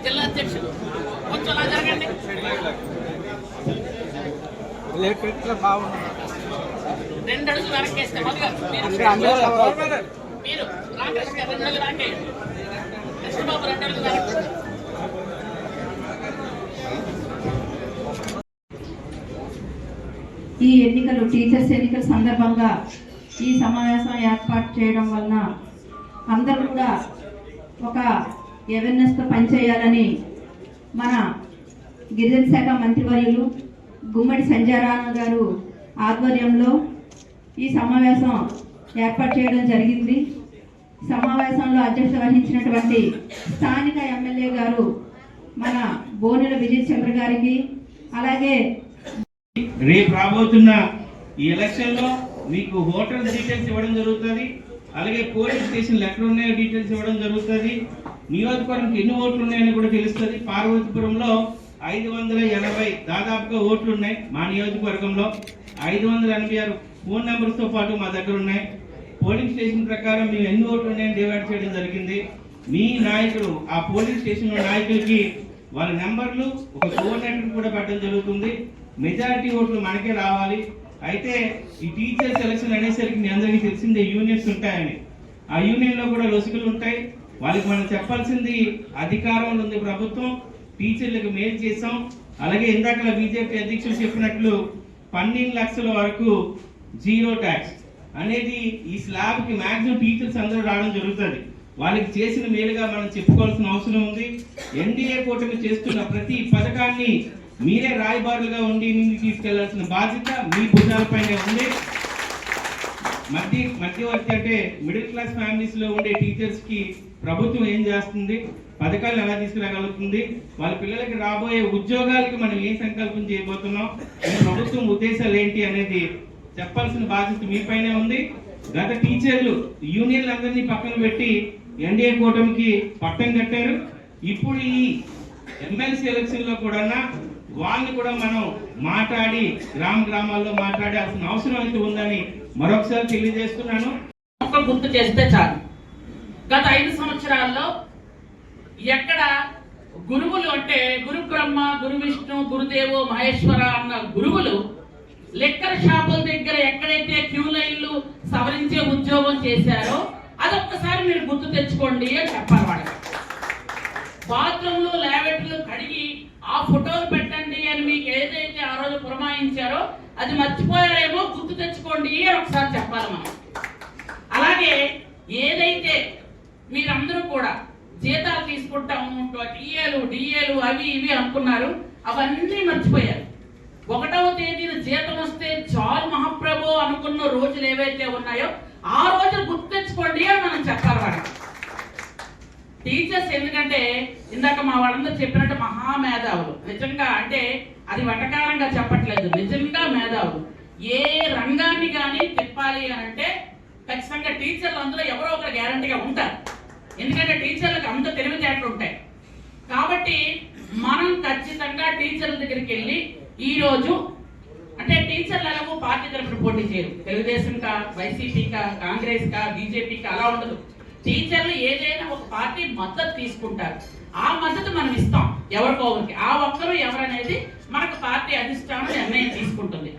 జిల్లా అధ్యక్షుడు కొంచెం అలా జరగండి. బాగుంది. 2 అడుగులు వెనక్కేస్తే మీరు రామకృష్ణ గారు 2 అడుగులు వెనక్కేయండి. కృష్ణబాబు 2 అడుగులు వెనక్కి. ఈ ఎన్నికలు టీచర్స్ ఎన్నికల సందర్భంగా ఈ సమావేశం ఏర్పాటు చేయడం వలన అందరూ కూడా ఒక అవేర్నెస్తో పనిచేయాలని మన గిరిజన శాఖ మంత్రివర్యులు గుమ్మడి సంజయరావు గారు ఆధ్వర్యంలో ఈ సమావేశం ఏర్పాటు చేయడం జరిగింది. సమావేశంలో అధ్యక్షత వహించినటువంటి స్థానిక ఎమ్మెల్యే గారు మన బోనెల విజయ్ చంద్ర గారికి, అలాగే రేపు రాబోతున్న ఈ ఎలక్షన్ లో మీకు ఓటర్ డీటెయిల్స్ ఇవ్వడం జరుగుతుంది. అలాగే పోలింగ్ స్టేషన్లు ఎక్కడ ఉన్నాయో డీటెయిల్స్ ఇవ్వడం జరుగుతుంది. నియోజకవర్గంకి ఎన్ని ఓట్లు ఉన్నాయని కూడా తెలుస్తుంది. పార్వతీపురంలో 580 దాదాపుగా ఓట్లు ఉన్నాయి. మా నియోజకవర్గంలో 586 ఫోన్ నెంబర్స్ తో పాటు మా దగ్గర ఉన్నాయి. పోలింగ్ స్టేషన్ ప్రకారం మేము ఎన్ని ఓట్లు ఉన్నాయని డివైడ్ చేయడం జరిగింది. మీ నాయకులు ఆ పోలింగ్ స్టేషన్ నాయకులకి వాళ్ళ నెంబర్లు ఒక కోఆర్డినేటర్ కూడా పెట్టడం జరుగుతుంది. మెజారిటీ ఓట్లు మనకే రావాలి. అయితే ఈ టీచర్ సెలక్షన్ అనేసరికి మీ అందరికీ తెలిసిందే యూనియన్స్ ఉంటాయని. ఆ యూనియన్ లో కూడా లొసుగులు ఉంటాయి. వాళ్ళకి మనం చెప్పాల్సింది అధికారంలో ఉంది ప్రభుత్వం, టీచర్లకు మేలు చేసాం. అలాగే ఇందాక బీజేపీ అధ్యక్షులు చెప్పినట్లు 12 లక్షల వరకు జీరో ట్యాక్స్ అనేది ఈ స్లాబ్ కి మాక్సిమం టీచర్స్ అందరూ రావడం జరుగుతుంది. వాళ్ళకి చేసిన మేలుగా మనం చెప్పుకోవాల్సిన అవసరం ఉంది. ఎన్డీఏ కూటమి చేస్తున్న ప్రతి పథకాన్ని మీరే రాయబారులుగా ఉండి ముందుకు తీసుకెళ్లాల్సిన బాధ్యత మీ భుజాలపైనే ఉంది. మధ్యవర్తి అంటే మిడిల్ క్లాస్ ఫ్యామిలీస్ లో ఉండే టీచర్స్ కి ప్రభుత్వం ఏం చేస్తుంది, పథకాలను ఎలా తీసుకురాగలుగుతుంది, వాళ్ళ పిల్లలకి రాబోయే ఉద్యోగాలకి మనం ఏం సంకల్పం చేయబోతున్నాం, ప్రభుత్వం ఉద్దేశాలు ఏంటి అనేది చెప్పాల్సిన బాధ్యత మీపైనే ఉంది. గత టీచర్లు యూనియన్లు అందరినీ పక్కన పెట్టి ఎన్డీఏ కూటమికి పట్టం కట్టారు. ఇప్పుడు ఈ ఎమ్మెల్సీ ఎలక్షన్ లో కూడా వాళ్ళని కూడా మనం మాట్లాడి గ్రామాల్లో మాట్లాడాల్సిన అవసరం అయితే ఉందని మరొకసారి తెలియజేస్తున్నాను. గుర్తు చేస్తే చాలు. గత 5 సంవత్సరాల్లో ఎక్కడ గురువులు అంటే గురు బ్రహ్మ, గురు విష్ణు, గురుదేవో మహేశ్వర అన్న గురువులు లెక్కర్ షాపుల దగ్గర ఎక్కడైతే క్యూ లైన్లు సవరించే ఉద్యోగం చేశారో అదొక్కసారి మీరు గుర్తు తెచ్చుకోండి అని చెప్పాలి. వాళ్ళకి బాత్రూంలు ల్యాబెట్లు కడిగి ఆ ఫోటోలు పెట్టండి అని మీకు ఏదైతే ఆ రోజు పురమాయించారో అది మర్చిపోయారేమో గుర్తు తెచ్చుకోండి అని ఒకసారి చెప్పాలి మనం. అలాగే ఏదైతే మీరందరూ కూడా జీతాలు తీసుకుంటాము, టీఏలు డిఏలు అవి ఇవి అనుకున్నారు, అవన్నీ మర్చిపోయారు. 1వ తేదీన జీతం వస్తే చాలు మహాప్రభు అనుకున్న రోజులు ఏవైతే ఉన్నాయో ఆ రోజు గుర్తు తెచ్చుకోండి అని మనం చెప్పాలి వాళ్ళకి. టీచర్స్ ఎందుకంటే ఇందాక మా వాళ్ళందరూ చెప్పినట్టు మహామేధావులు. నిజంగా అంటే అది వటకారంగా చెప్పట్లేదు, నిజంగా మేధావులు. ఏ రంగాన్ని కానీ తిప్పాలి అని అంటే ఖచ్చితంగా టీచర్లు అందులో ఎవరో ఒకరు గ్యారంటీగా ఉంటారు. ఎందుకంటే టీచర్లకు అంత తెలివితేటలు ఉంటాయి. కాబట్టి మనం ఖచ్చితంగా టీచర్ల దగ్గరికి వెళ్ళి ఈ రోజు అంటే టీచర్లు ఎలాగో పార్టీ తరఫున పోటీ చేయరు. తెలుగుదేశం కా, వైసీపీ కా, కాంగ్రెస్ కా, బీజేపీకి అలా ఉండదు. టీచర్లు ఏదైనా ఒక పార్టీ మద్దతు తీసుకుంటారు. ఆ మద్దతు మనం ఇస్తాం ఎవరికొకరికి. ఆ ఒక్కరు ఎవరనేది మనకు పార్టీ అధిష్టానం నిర్ణయం తీసుకుంటుంది.